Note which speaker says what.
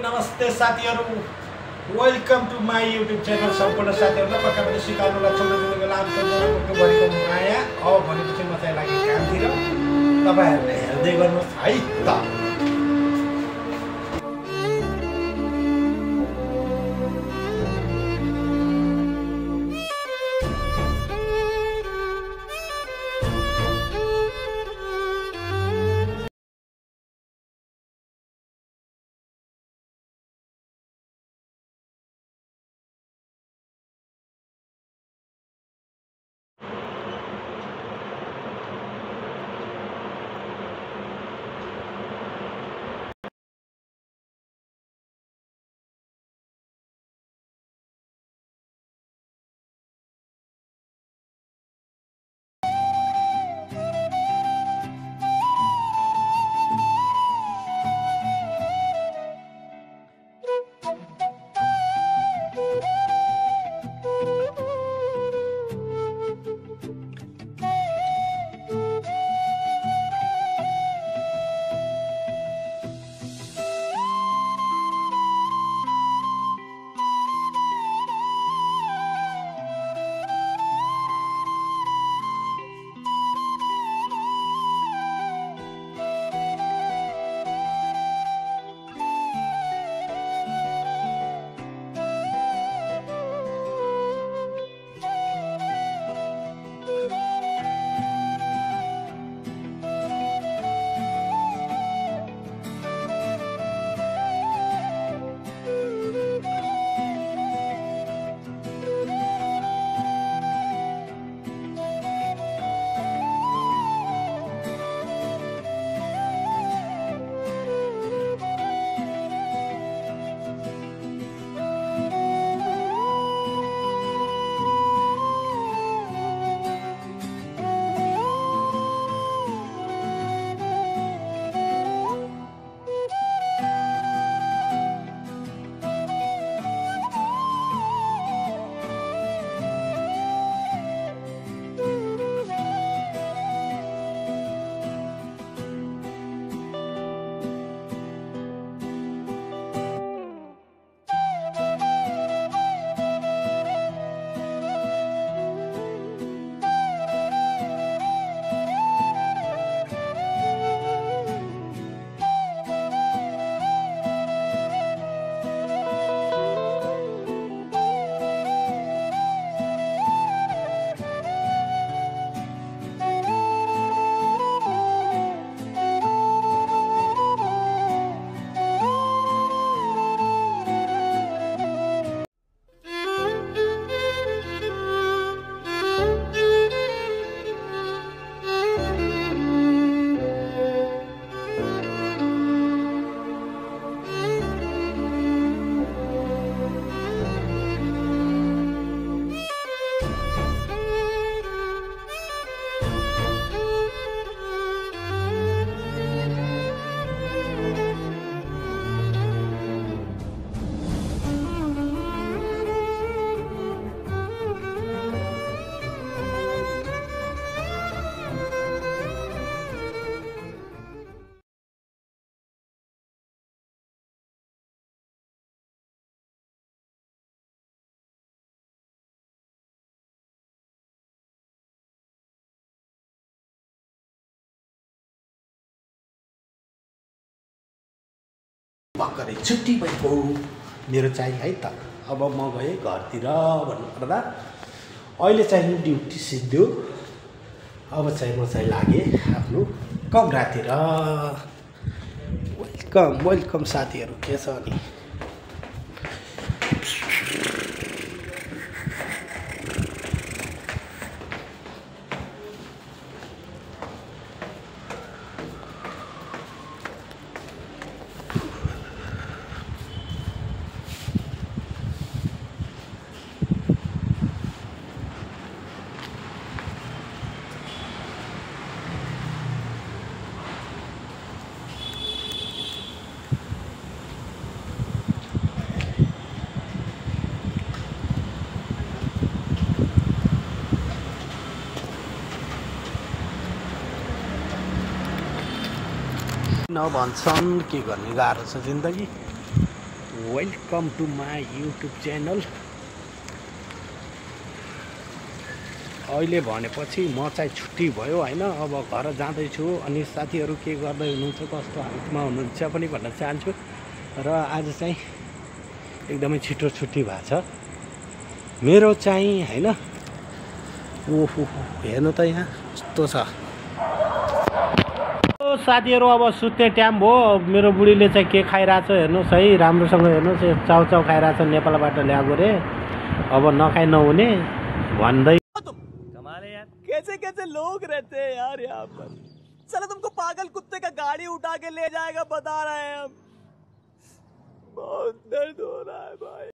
Speaker 1: नमस्ते साथीहरु, welcome to my YouTube channel. सम्पूर्ण साथीहरुलाई पक्का पनि सिकाउनु लक्षण दिनुको लामको भरिको माया। अब भनेपछि म चाहिँ लागि कामतिर, तपाईहरुले हेर्दै गर्नुहोस् है त। भर्खरै छुट्टी भएको मेरो चाहिँ है त। अब म गएँ घरतिर भन्नुपर्दा अहिले चाहिँ म ड्युटी सिद्धियो। अब चाहिँ म चाहिँ लागेँ आफ्नो कमरातिर। वेलकम वेलकम साथीहरू, के छ अनि? नभन्छन् के गर्ने, गाह्रो छ जिन्दगी। Welcome to my YouTube channel. अहिले भनेपछि म चाहिँ छुट्टी भयो होइन, अब घर जाँदैछु। अनि साथीहरू के गर्दै हुनुहुन्छ, कस्तो हालतमा हुनुहुन्छ पनि भन्न चाहन्छु। र आज चाहिँ एकदमै छिटो छुट्टी भएको छ मेरो चाहिँ होइन। ओहो हेर्नु त यहाँ कस्तो छ साथीहरू। अब सुत्ने टाइम भयो। मेरो बुढीले चाहिँ के खाइरहेछ हेर्नुहोस् है, राम्रोसँग हेर्नुहोस्। चाउचाउ खाइरहेछ, नेपालबाट ल्याएको रे। अब नखाइ नहुने भन्दै।
Speaker 2: कैसे कैसे लोग रहते हैं यार यहाँ पर। चलो तुमको पागल कुत्ते का गाड़ी उठा के ले जाएगा बता रहे हैं हम। बहुत दर्द हो रहा है भाई।